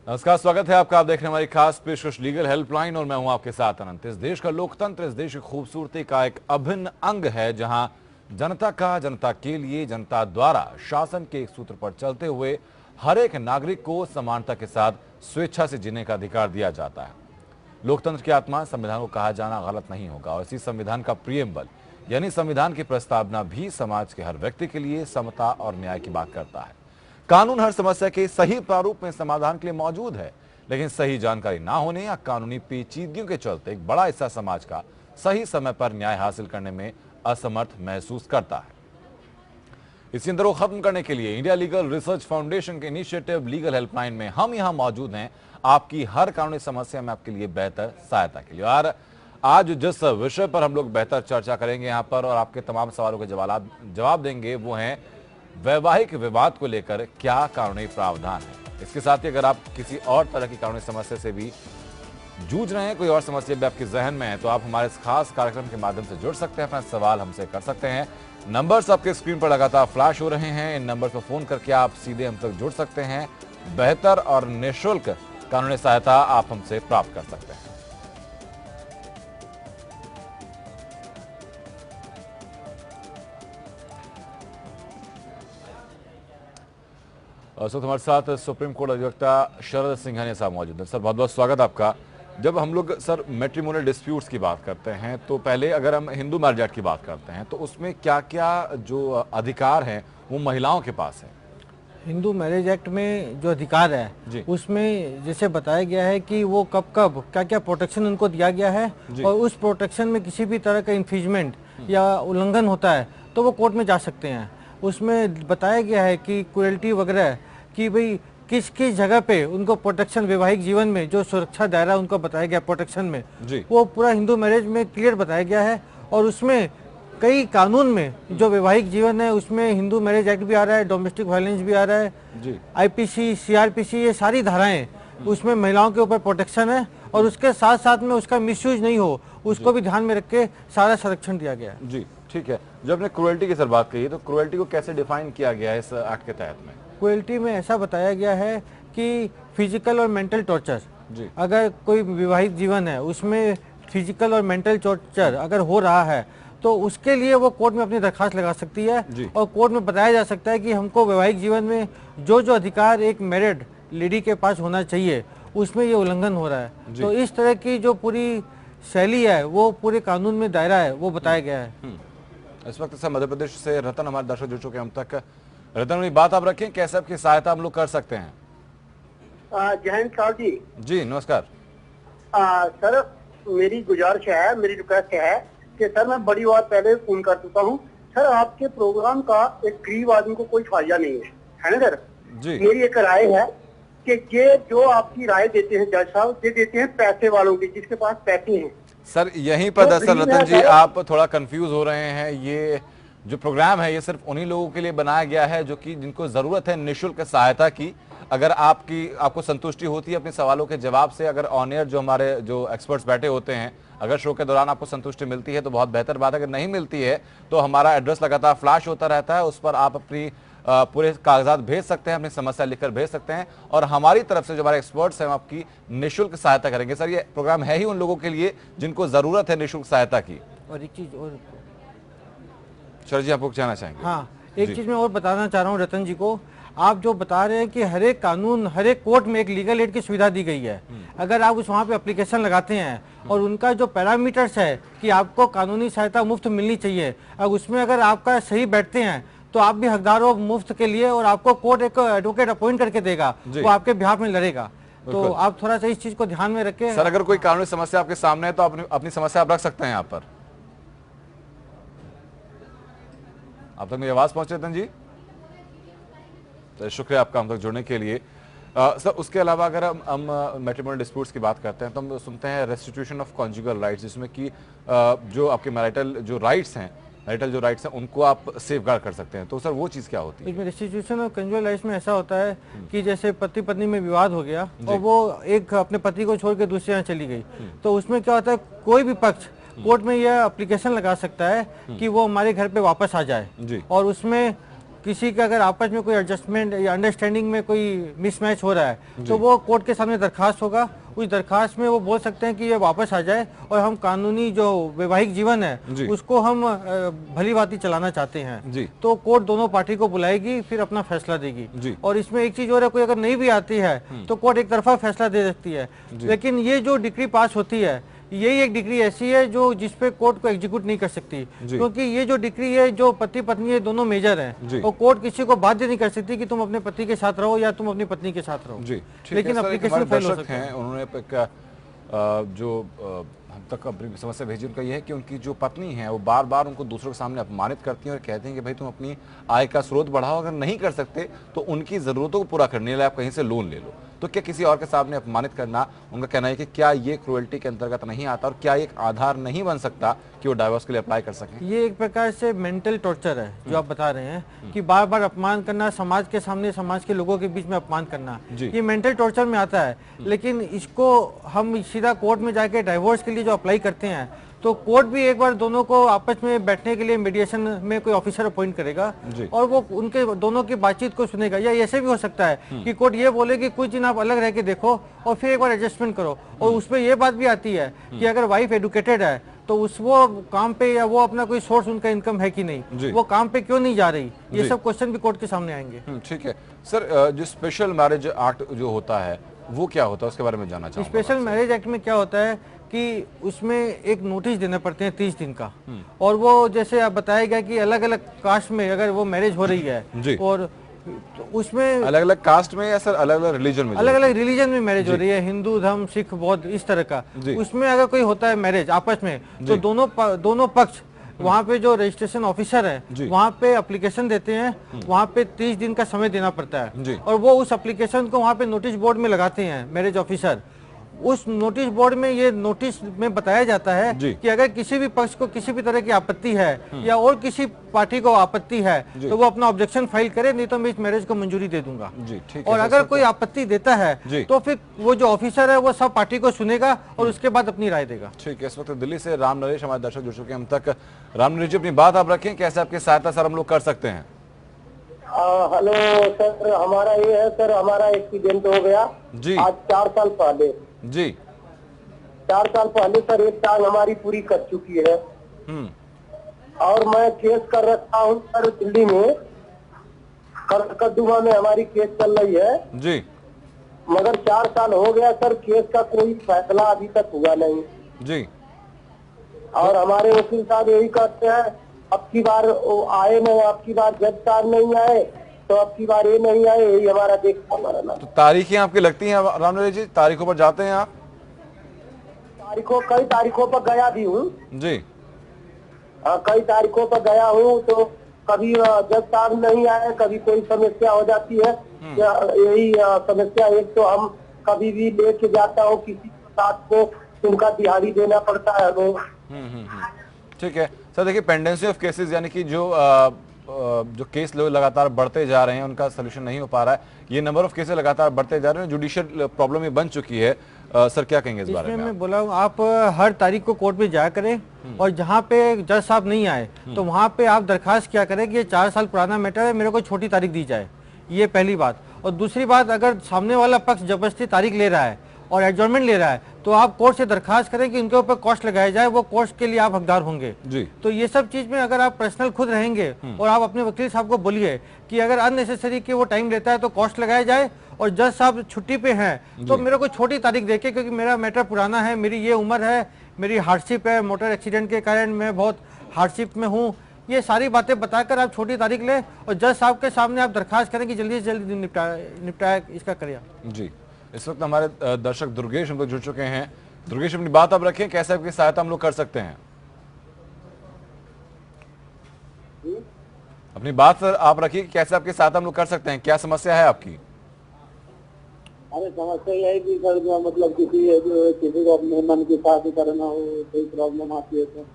नमस्कार, स्वागत है आपका। आप देख रहे हैं हमारी खास पेशकश लीगल हेल्पलाइन और मैं हूं आपके साथ अनंत। इस देश का लोकतंत्र इस देश की खूबसूरती का एक अभिन्न अंग है, जहां जनता का जनता के लिए जनता द्वारा शासन के एक सूत्र पर चलते हुए हर एक नागरिक को समानता के साथ स्वेच्छा से जीने का अधिकार दिया जाता है। लोकतंत्र की आत्मा संविधान को कहा जाना गलत नहीं होगा और इसी संविधान का प्रियम्बल यानी संविधान की प्रस्तावना भी समाज के हर व्यक्ति के लिए समता और न्याय की बात करता है। कानून हर समस्या के सही प्रारूप में समाधान के लिए मौजूद है, लेकिन सही जानकारी ना होने या कानूनी पेचीदगियों के चलते एक बड़ा हिस्सा समाज का सही समय पर न्याय हासिल करने में असमर्थ महसूस करता है। इसी अंदर को खत्म करने के लिए इंडिया लीगल रिसर्च फाउंडेशन के इनिशिएटिव लीगल हेल्पलाइन में हम यहां मौजूद हैं आपकी हर कानूनी समस्या में आपके लिए बेहतर सहायता के लिए। और आज जिस विषय पर हम लोग बेहतर चर्चा करेंगे यहां पर और आपके तमाम सवालों के जवाब देंगे वो हैं वैवाहिक विवाद को लेकर क्या कानूनी प्रावधान है। इसके साथ ही अगर आप किसी और तरह की कानूनी समस्या से भी जूझ रहे हैं, कोई और समस्या भी आपके जहन में है, तो आप हमारे इस खास कार्यक्रम के माध्यम से जुड़ सकते हैं, अपना सवाल हमसे कर सकते हैं। नंबर्स आपके स्क्रीन पर लगातार फ्लैश हो रहे हैं। इन नंबर पर फोन करके आप सीधे हम तक जुड़ सकते हैं। बेहतर और निःशुल्क कानूनी सहायता आप हमसे प्राप्त कर सकते हैं। सर, हमारे साथ सुप्रीम कोर्ट अधिवक्ता शरद सिंघानिया साहब मौजूद हैं। सर, बहुत बहुत स्वागत आपका। जब हम लोग सर मैट्रिमोनियल डिस्प्यूट्स की बात करते हैं तो पहले अगर हम हिंदू मैरिज एक्ट की बात करते हैं तो उसमें क्या क्या जो अधिकार हैं वो महिलाओं के पास है? हिंदू मैरिज एक्ट में जो अधिकार है उसमें जैसे बताया गया है कि वो कब कब क्या क्या प्रोटेक्शन उनको दिया गया है और उस प्रोटेक्शन में किसी भी तरह का इन्फ्रिंजमेंट या उल्लंघन होता है तो वो कोर्ट में जा सकते हैं। उसमें बताया गया है कि क्रुएल्टी वगैरह कि भाई किस किस जगह पे उनको प्रोटेक्शन, वैवाहिक जीवन में जो सुरक्षा दायरा उनको बताया गया प्रोटेक्शन में वो पूरा हिंदू मैरिज में क्लियर बताया गया है। और उसमें कई कानून में जो वैवाहिक जीवन है उसमें हिंदू मैरिज एक्ट भी आ रहा है, डोमेस्टिक वायलेंस भी आ रहा है, आईपीसी, सीआरपीसी, ये सारी धाराएं उसमें महिलाओं के ऊपर प्रोटेक्शन है और उसके साथ साथ में उसका मिसयूज नहीं हो उसको भी ध्यान में रख के सारा संरक्षण दिया गया है। जी ठीक है। जब आपने क्रुएल्टी की सर बात कही तो क्रुएल्टी को कैसे डिफाइन किया गया है इस एक्ट के तहत में? क्रुएल्टी में ऐसा बताया गया है कि फिजिकल और मेंटल टॉर्चर, अगर कोई विवाहित जीवन है उसमें फिजिकल और मेंटल टॉर्चर अगर हो रहा है तो उसके लिए वो कोर्ट में अपनी दरखास्त लगा सकती है और कोर्ट में बताया जा सकता है कि हमको वैवाहिक जीवन में जो जो अधिकार एक मैरिड लेडी के पास होना चाहिए उसमें ये उल्लंघन हो रहा है। तो इस तरह की जो पूरी शैली है वो पूरे कानून में दायरा है वो बताया गया है। इस वक्त सर मध्य प्रदेश से रतन हमारे दर्शक जुड़ चुके हैं हम तक। रतन, बात आप रखें, कैसे आपकी सहायता हम लोग कर सकते हैं? जयंत साहब जी। जी नमस्कार। सर, मेरी गुजारिश है, मेरी रिक्वेस्ट है कि सर मैं बड़ी बार पहले फोन कर चुका हूँ सर, आपके प्रोग्राम का एक गरीब आदमी को कोई फायदा नहीं है ना सर जी। मेरी एक राय है कि ये जो आपकी राय देते हैं जज साहब, ये देते हैं पैसे वालों की, जिसके पास पैसे हैं। सर यहीं पर दरअसल रतन जी आप थोड़ा कंफ्यूज हो रहे हैं। ये जो प्रोग्राम है ये सिर्फ उन्हीं लोगों के लिए बनाया गया है जो कि जिनको जरूरत है निःशुल्क सहायता की। अगर आपको संतुष्टि होती है अपने सवालों के जवाब से, अगर ऑन एयर जो हमारे जो एक्सपर्ट्स बैठे होते हैं अगर शो के दौरान आपको संतुष्टि मिलती है तो बहुत बेहतर बात है। अगर नहीं मिलती है तो हमारा एड्रेस लगातार फ्लैश होता रहता है, उस पर आप अपनी पूरे कागजात भेज सकते हैं, अपनी समस्या लिखकर भेज सकते हैं और हमारी तरफ से जो हमारे एक्सपर्ट्स हैं हम आपकी निःशुल्क सहायता करेंगे। सर ये प्रोग्राम है ही उन लोगों के लिए जिनको जरूरत है निःशुल्क सहायता की। और एक चीज और सर जी आपको कहना चाहेंगे? हाँ, एक चीज मैं और बताना चाह रहा हूँ रतन जी को। आप जो बता रहे हैं कि हर एक कानून, हर एक कोर्ट में एक लीगल एड की सुविधा दी गई है। अगर आप उस वहाँ पे एप्लीकेशन लगाते हैं और उनका जो पैरामीटर्स है कि आपको कानूनी सहायता मुफ्त मिलनी चाहिए, अब उसमें अगर आपका सही बैठते हैं तो आप भी हकदार हो मुफ्त के लिए और आपको कोर्ट एक एडवोकेट अपॉइंट करके देगा, वो आपके बिहाफ में लड़ेगा। तो आप थोड़ा सा इस चीज को ध्यान में रखें। सर अगर कोई कानूनी समस्या आपके सामने है तो अपनी समस्या आप रख सकते हैं यहाँ पर। आप तक मेरी आवाज पहुंच रही है जी? तो शुक्रिया आपका हम तक जुड़ने के लिए। सर उसके अलावा अगर हम मैट्रिमोनियल डिस्प्यूट्स की बात करते हैं तो हम सुनते हैं रेस्टिट्यूशन ऑफ कॉन्जुगल राइट्स, जिसमें कि जो आपके मैरिटल जो राइट्स हैं उनको आप सेफगार्ड कर सकते हैं। तो सर वो चीज़ क्या होती है? इसमें रेस्टिट्यूशन ऑफ कॉन्जुगल राइट्स में ऐसा होता है कि जैसे पति पत्नी में विवाद हो गया और वो एक अपने पति को छोड़ के दूसरे यहाँ चली गई, तो उसमें क्या होता है कोई भी पक्ष कोर्ट में यह एप्लीकेशन लगा सकता है कि वो हमारे घर पे वापस आ जाए और उसमें किसी का अगर आपस में कोई एडजस्टमेंट या अंडरस्टैंडिंग में कोई मिसमैच हो रहा है तो वो कोर्ट के सामने दरखास्त होगा। उस दरखास्त में वो बोल सकते हैं कि ये वापस आ जाए और हम कानूनी जो वैवाहिक जीवन है उसको हम भली भांति चलाना चाहते हैं। तो कोर्ट दोनों पार्टी को बुलाएगी, फिर अपना फैसला देगी। और इसमें एक चीज और है, कोई अगर नहीं भी आती है तो कोर्ट एक तरफा फैसला दे सकती है। लेकिन ये जो डिक्री पास होती है, यही एक डिग्री ऐसी है जो जिसपे कोर्ट को एग्जीक्यूट नहीं कर सकती, क्योंकि ये जो डिग्री है, जो पति पत्नी है दोनों मेजर हैं, और कोर्ट किसी को बाध्य नहीं कर सकती कि तुम अपने पति के साथ रहो या तुम अपनी पत्नी के साथ रहो। लेकिन एप्लीकेशन फेल हो सकता है। उन्होंने जो हम तक अपनी समस्या भेजी, उनका यह है कि उनकी जो पत्नी है वो बार बार उनको दूसरों के सामने अपमानित करती हैं और कहती हैं कि भाई तुम अपनी आय का स्रोत बढ़ाओ, अगर नहीं कर सकते तो उनकी जरूरतों को पूरा करने के लिए आप कहीं से लोन ले लो। तो क्या किसी और के सामने अपमानित करना, उनका कहना है कि क्या ये क्रूएल्टी के अंतर्गत नहीं आता और क्या एक आधार नहीं बन सकता कि वो डाइवोर्स के लिए अप्लाई कर सकें? ये एक प्रकार से मेंटल टॉर्चर है जो आप बता रहे हैं कि बार बार अपमान करना, समाज के सामने समाज के लोगों के बीच में अपमान करना, ये मेंटल टॉर्चर में आता है। लेकिन इसको हम सीधा कोर्ट में जाके डाइवोर्स के लिए जो अप्लाई करते हैं तो कोर्ट भी एक बार दोनों को आपस में बैठने के लिए मीडिएशन में कोई ऑफिसर अपॉइंट करेगा और वो उनके दोनों की बातचीत को सुनेगा। या ऐसे भी हो सकता है कि कोर्ट ये बोले कि कुछ दिन आप अलग रह के देखो और फिर एक बार एडजस्टमेंट करो। और उसमें ये बात भी आती है कि अगर वाइफ एडुकेटेड है तो उस वो काम पे या वो अपना कोई सोर्स उनका इनकम है कि नहीं, वो काम पे क्यों नहीं जा रही, ये सब क्वेश्चन भी कोर्ट के सामने आएंगे। ठीक है सर, जो स्पेशल मैरिज एक्ट जो होता है वो क्या होता है, उसके बारे में जानना चाहूंगा। स्पेशल मैरिज एक्ट में क्या होता है कि उसमें एक नोटिस देना पड़ते हैं 30 दिन का, और वो जैसे आप बताया गया कि अलग अलग कास्ट में अगर वो मैरिज हो रही है और उसमें अलग अलग कास्ट में या सर अलग अलग रिलीजन में, अलग अलग रिलीजन में मैरिज हो रही है, हिंदू धर्म, सिख, बौद्ध, इस तरह का, उसमें अगर कोई होता है मैरिज आपस में तो दोनों पक्ष वहाँ पे जो रजिस्ट्रेशन ऑफिसर है वहाँ पे एप्लीकेशन देते हैं, वहाँ पे 30 दिन का समय देना पड़ता है और वो उस एप्लीकेशन को वहाँ पे नोटिस बोर्ड में लगाते हैं मैरिज ऑफिसर। उस नोटिस बोर्ड में ये नोटिस में बताया जाता है कि अगर किसी भी पक्ष को किसी भी तरह की आपत्ति है या और किसी पार्टी को आपत्ति है तो वो अपना ऑब्जेक्शन फाइल करे, नहीं तो मैं इस मैरिज को मंजूरी दे दूंगा। और अगर कोई आपत्ति देता है तो फिर वो जो ऑफिसर है वो सब पार्टी को सुनेगा और उसके बाद अपनी राय देगा। ठीक है, इस वक्त दिल्ली से राम नरेश हमारे दर्शक जुड़ चुके हैं हम तक। राम नरेश जी, अपनी बात आप रखें, कैसे आपकी सहायता सर हम लोग कर सकते हैं? हेलो सर, हमारा ये है सर, हमारा एक्सीडेंट हो गया जी आज 4 साल पहले। जी 4 साल पहले सर, एक टांग हमारी पूरी कर चुकी है और मैं केस कर रखा हूँ सर दिल्ली में, कद्दूमा में हमारी केस चल रही है जी, मगर 4 साल हो गया सर, केस का कोई फैसला अभी तक हुआ नहीं जी। और हमारे वकील साहब यही कहते हैं अब की बार आए नहीं, अब की बार जज साहब नहीं आए तो अब की बार ये नहीं आए, यही हमारा देखना हमारा ना। तो तारीखें आपकी लगती हैं राम नरेश जी, तारीखों पर जाते हैं आप? कई तारीखों पर गया भी हूँ जी। हाँ, कई तारीखों पर गया हूँ तो कभी जज साहब नहीं आए, कभी कोई समस्या हो जाती है। यही समस्या एक तो हम कभी भी लेके जाता हूँ किसी के साथ को उनका दिहाड़ी देना पड़ता है हमें। ठीक है सर, देखिए पेंडेंसी ऑफ केसेस यानी कि जो केस लोग लगातार बढ़ते जा रहे हैं उनका सोल्यूशन नहीं हो पा रहा है, ये नंबर ऑफ केसेस लगातार बढ़ते जा रहे हैं, जुडिशियल प्रॉब्लम ही बन चुकी है। सर क्या कहेंगे इस बारे में? मैं बोला हूँ आप हर तारीख को कोर्ट में जाया करें और जहाँ पे जज साहब नहीं आए तो वहाँ पे आप दरखास्त क्या करें कि ये 4 साल पुराना मैटर है, मेरे को छोटी तारीख दी जाए, ये पहली बात। और दूसरी बात, अगर सामने वाला पक्ष जबरदस्ती तारीख ले रहा है और एडजॉर्नमेंट ले रहा है तो आप कोर्ट से दरखास्त करें कि इनके ऊपर कॉस्ट लगाया जाए, वो कॉस्ट के लिए आप हकदार होंगे जी। तो ये सब चीज में अगर आप पर्सनल खुद रहेंगे और आप अपने वकील साहब को बोलिए कि अगर अननेसेसरी कि वो टाइम लेता है तो कॉस्ट लगाया जाए, और जज साहब छुट्टी पे हैं तो मेरे को छोटी तारीख देके, क्योंकि मेरा मैटर पुराना है, मेरी ये उम्र है, मेरी हार्डशिप है, मोटर एक्सीडेंट के कारण मैं बहुत हार्डशिप में हूँ, ये सारी बातें बताकर आप छोटी तारीख लें और जज साहब के सामने आप दरखास्त करें कि जल्दी से जल्दी निपटाया इसका करिए जी। इस वक्त हमारे दर्शक दुर्गेश हम लोग जुड़ चुके हैं। दुर्गेश, अपनी बात आप रखें, कैसे आपकी सहायता हम लोग कर सकते हैं? अपनी बात सर आप रखिए, कैसे आपकी सहायता हम लोग कर सकते हैं, क्या समस्या है आपकी? अरे समस्या यह है कि सर जो मतलब किसी को अपने मन की शादी करना हो, कोई प्रॉब्लम आती है तो।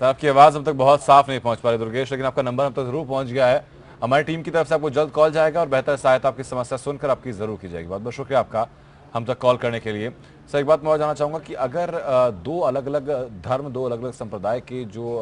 सर आपकी आवाज हम तक बहुत साफ नहीं पहुंच पा रही दुर्गेश, लेकिन आपका नंबर हम तक जरूर पहुंच गया है। हमारी टीम की तरफ से आपको जल्द कॉल जाएगा और बेहतर सहायता आपकी समस्या सुनकर आपकी जरूर की जाएगी। बहुत बहुत शुक्रिया आपका हम तक कॉल करने के लिए। सर एक बात मैं और जानना चाहूंगा कि अगर दो अलग अलग धर्म, दो अलग अलग संप्रदाय के जो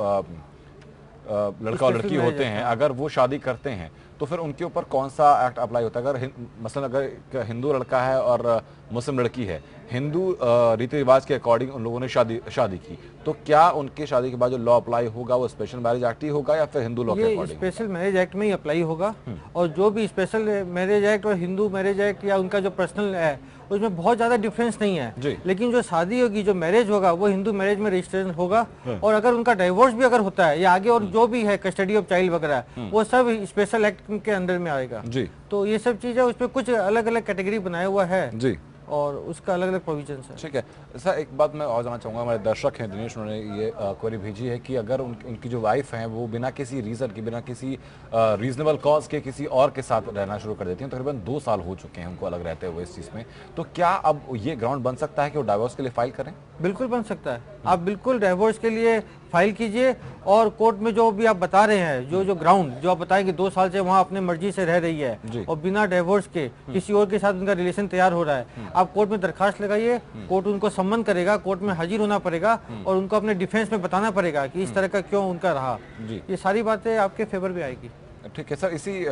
लड़का और लड़की होते हैं, अगर वो शादी करते हैं तो फिर उनके ऊपर कौन सा एक्ट अप्लाई होता है? अगर मसलन अगर हिंदू लड़का है और मुस्लिम लड़की है, हिंदू रीति रिवाज के अकॉर्डिंग उन लोगों ने शादी की, तो क्या उनके शादी के बाद जो लॉ अप्लाई होगा वो स्पेशल मैरिज एक्ट ही होगा या फिर हिंदू लॉ के अकॉर्डिंग? स्पेशल मैरिज एक्ट में ही अप्लाई होगा। और जो भी स्पेशल मैरिज एक्ट और हिंदू मैरिज एक्ट या उनका जो पर्सनल है उसमें बहुत ज्यादा डिफरेंस नहीं है, लेकिन जो शादी होगी, जो मैरिज होगा, वो हिंदू मैरिज में रजिस्ट्रेशन होगा। और अगर उनका डाइवोर्स भी अगर होता है या आगे और जो भी है कस्टडी ऑफ चाइल्ड वगैरह, वो सब स्पेशल एक्ट के अंडर में आएगा। तो ये सब चीजें उसमें कुछ अलग अलग कैटेगरी बनाया हुआ है जी, और उसका अलग अलग प्रोविजन है। ठीक है सर, एक बात मैं और जानना चाहूँगा, हमारे दर्शक हैं दिनेश, उन्होंने ये क्वेरी भेजी है कि अगर उनकी जो वाइफ हैं वो बिना किसी रीज़न के, बिना किसी रीजनेबल कॉज के किसी और के साथ रहना शुरू कर देती हैं, तकरीबन 2 साल हो चुके हैं उनको अलग रहते हुए इस चीज़ में, तो क्या अब ये ग्राउंड बन सकता है कि वो डाइवोर्स के लिए फाइल करें? बिल्कुल बन सकता है, आप बिल्कुल डाइवोर्स के लिए फाइल कीजिए। और कोर्ट में जो भी आप बता रहे हैं, जो ग्राउंड जो आप बताएंगे 2 साल से वहाँ अपने मर्जी से रह रही है और बिना डाइवोर्स के किसी और के साथ उनका रिलेशन तैयार हो रहा है, आप कोर्ट में दरखास्त लगाइए, कोर्ट उनको सम्मन करेगा, कोर्ट में हाजिर होना पड़ेगा और उनको अपने डिफेंस में बताना पड़ेगा कि इस तरह का क्यों उनका रहा। ये सारी बातें आपके फेवर में आएगी। ठीक है सर, इसी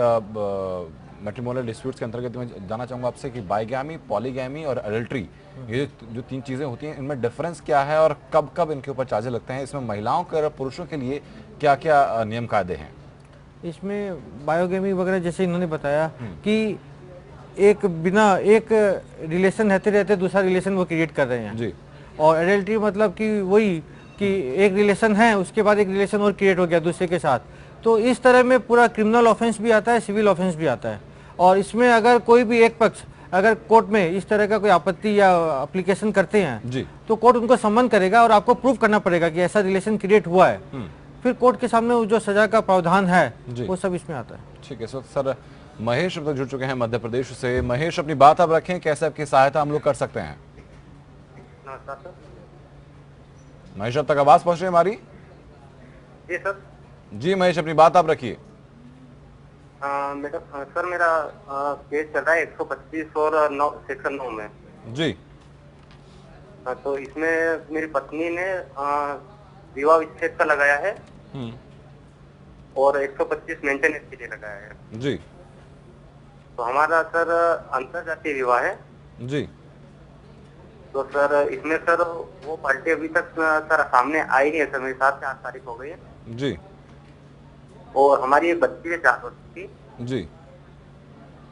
मैट्रिमोनियल डिस्प्यूट्स के अंतर्गत मैं जानना चाहूँगा आपसे कि बाइगैमी, पॉलीगैमी और एडल्ट्री, ये जो 3 चीज़ें होती हैं, इनमें डिफरेंस क्या है और कब कब इनके ऊपर चार्जेस लगते हैं? इसमें महिलाओं के और पुरुषों के लिए क्या क्या नियम कायदे हैं? इसमें बायोगेमी वगैरह जैसे इन्होंने बताया कि एक बिना एक रिलेशन रहते रहते दूसरा रिलेशन वो क्रिएट कर रहे हैं जी। और एडल्ट्री मतलब कि वही कि एक रिलेशन है, उसके बाद एक रिलेशन और क्रिएट हो गया दूसरे के साथ। तो इस तरह में पूरा क्रिमिनल ऑफेंस भी आता है, सिविल ऑफेंस भी आता है। और इसमें अगर कोई भी एक पक्ष अगर कोर्ट में इस तरह का कोई आपत्ति या एप्लीकेशन करते हैं जी, तो कोर्ट उनको सम्मन करेगा और आपको प्रूव करना पड़ेगा कि ऐसा रिलेशन क्रिएट हुआ है। फिर कोर्ट के सामने जो सजा का प्रावधान है वो सब इसमें आता है। ठीक है सर, महेश अब तक जुड़ चुके हैं मध्य प्रदेश से। महेश, अपनी बात आप रखें, कैसे आपकी सहायता हम लोग कर सकते हैं? महेश, अब तक आवाज पहुंच रही है हमारी? जी सर। जी महेश, अपनी बात आप रखिए। सर मेरा केस चल रहा है 125 और सेक्शन 9 में जी। तो इसमें मेरी पत्नी ने विवाह विच्छेद का लगाया है और 125 मेंटेनेंस के लिए लगाया है जी। तो हमारा सर अंतरजातीय विवाह है जी। तो सर इसमें सर वो पार्टी अभी तक सर सामने आई नहीं है सर, मेरे साथ 4 तारीख हो गई है जी। और हमारी एक बच्ची है 4 वर्ष की जी।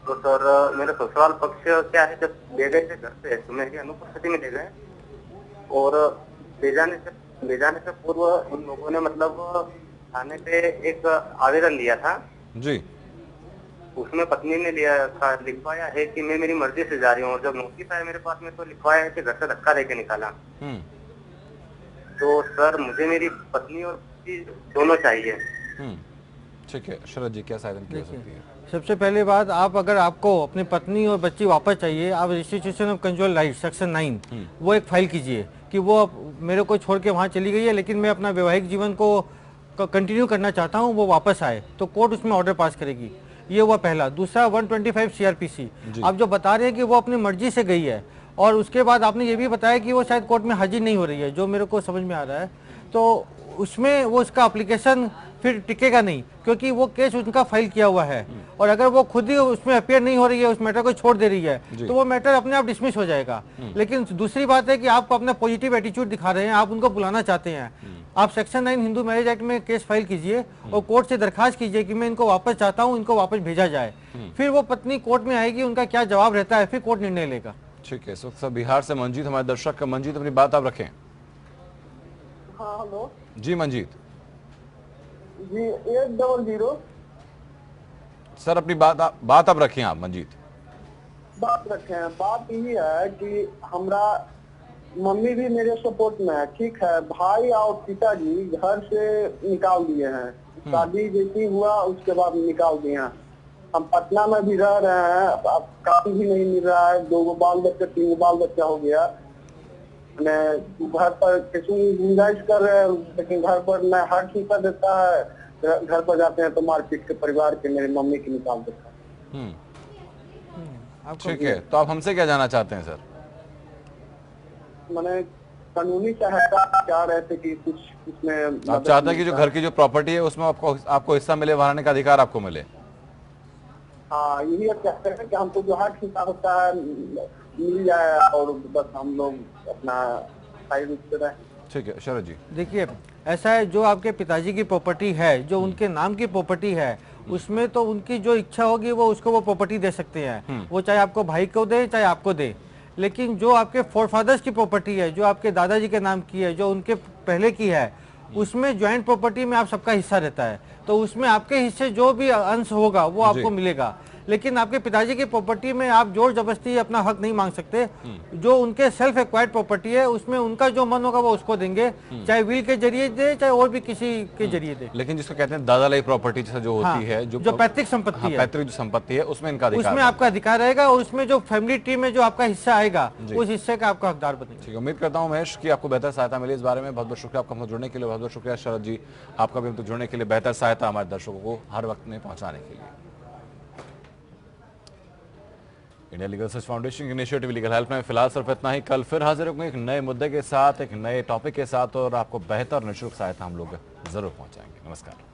तो सर मेरे ससुराल पक्ष क्या है, जब ले गए थे घर से तो मेरी अनुपस्थिति में ले गए और ले जाने से पूर्व उन लोगों ने मतलब थाने पे एक आवेदन दिया था जी। उसमें पत्नी ने लिखवाया है कि मैं मेरी मर्जी से जा रही हूँ, और जब नोटिस आया मेरे पास में तो लिखवाया है कि घर से धक्का देके निकाला। तो सर मुझे मेरी पत्नी और बच्ची दोनों चाहिए। ठीक है, शरद जी क्या सहायता की जा सकती है? सबसे पहले बात, आप अगर आपको अपनी पत्नी और बच्ची वापस चाहिए, आप registration of conjugal rights section 9 वो एक फाइल कीजिए कि वो मेरे को छोड़ के वहाँ चली गई है लेकिन मैं अपना वैवाहिक जीवन को कंटिन्यू करना चाहता हूँ, वो वापस आए, तो कोर्ट उसमें ऑर्डर पास करेगी। ये हुआ पहला। दूसरा 125 CRPC, आप जो बता रहे हैं कि वो अपनी मर्जी से गई है और उसके बाद आपने ये भी बताया कि वो शायद कोर्ट में हाजिर नहीं हो रही है, जो मेरे को समझ में आ रहा है, तो उसमें वो इसका एप्लीकेशन फिर टिकेगा नहीं, क्योंकि वो केस उनका फाइल किया हुआ है और अगर वो खुद ही उसमें अपियर नहीं हो रही है, उस मैटर को छोड़ दे रही है, तो वो मैटर अपने आप डिसमिस हो जाएगा। लेकिन दूसरी बात है कि आप अपना पॉजिटिव एटीट्यूड दिखा रहे हैं, आप उनको बुलाना चाहते हैं, आप सेक्शन 9 हिंदू मैरिज एक्ट में केस फाइल कीजिए और कोर्ट से दरखास्त कीजिए कि मैं इनको वापस चाहता हूँ, इनको वापस भेजा जाए। फिर वो पत्नी कोर्ट में आएगी, उनका क्या जवाब रहता है, फिर कोर्ट निर्णय लेगा। ठीक है। सर बिहार से मंजीत हमारे दर्शक, मंजीत अपनी बात आप रखें। हाँ हेलो जी मंजीत जी। 800 सर अपनी बात आप रखें। आप मंजीत बात रखे हैं। बात ये है कि हमरा मम्मी भी मेरे सपोर्ट में है, ठीक है, भाई और पिताजी घर से निकाल दिए हैं, शादी जैसी हुआ उसके बाद निकाल दिए हैं। हम पटना में भी रह रहे हैं, अब काम भी नहीं मिल रहा है, 2 बाल बच्चे 3 बाल बच्चा हो गया, घर पर किसी गुंजाइश कर रहे हैं लेकिन घर पर न हर चीज कर देता है, घर पर जाते हैं तो मारपीट के परिवार के मेरी मम्मी की निकाल देता है। ठीक है, तो आप हमसे क्या जानना चाहते हैं सर? मैंने कानूनी सहायता चाह रहे थे कि कुछ उसमें आप चाहते हैं कि जो घर की जो प्रॉपर्टी है उसमें आपको हिस्सा मिले, वहां का अधिकार आपको मिले? हाँ, यही अब चाहते हैं कि हमको जो हक हिस्सा होता है मिल जाए और बस हम लोग अपना साइड रूप से रहे। ठीक है शरद जी। देखिए, ऐसा है, जो आपके पिताजी की प्रॉपर्टी है, जो उनके नाम की प्रॉपर्टी है, उसमें तो उनकी जो इच्छा होगी वो उसको वो प्रॉपर्टी दे सकते हैं। वो चाहे आपको भाई को दे चाहे आपको दे। लेकिन जो आपके फोरफादर्स की प्रॉपर्टी है, जो आपके दादाजी के नाम की है, जो उनके पहले की है, उसमें ज्वाइंट प्रॉपर्टी में आप सबका हिस्सा रहता है। तो उसमें आपके हिस्से जो भी अंश होगा वो आपको मिलेगा। लेकिन आपके पिताजी की प्रॉपर्टी में आप जोर जबरदस्ती अपना हक नहीं मांग सकते। जो उनके सेल्फ एक्वायर्ड प्रॉपर्टी है उसमें उनका जो मन होगा वो उसको देंगे, चाहे विल के जरिए दे चाहे और भी किसी के जरिए दे। लेकिन जिसको कहते हैं दादा लाई प्रॉपर्टी जो होती है, जो पैतृक संपत्ति है, पैतृक जो संपत्ति है, उसमें इनका अधिकार, उसमें आपका अधिकार रहेगा और उसमें जो फैमिली ट्री में जो आपका हिस्सा आएगा उस हिस्से का आपका हकदार बनेगा। ठीक है, उम्मीद करता हूँ महेश कि आपको बेहतर सहायता मिली इस बारे में। बहुत बहुत शुक्रिया आपका हमसे जुड़ने के लिए। बहुत बहुत शुक्रिया शरद जी आपका भी हमसे जुड़ने के लिए, बेहतर सहायता हमारे दर्शकों को हर वक्त में पहुंचाने के लिए। इंडिया लीगल सर्च फाउंडेशन की इनिशिएटिव लीगल हेल्प में फिलहाल सिर्फ इतना ही। कल फिर हाजिर होंगे एक नए मुद्दे के साथ, एक नए टॉपिक के साथ, और आपको बेहतर निःशुल्क सहायता हम लोग जरूर पहुंचाएंगे। नमस्कार।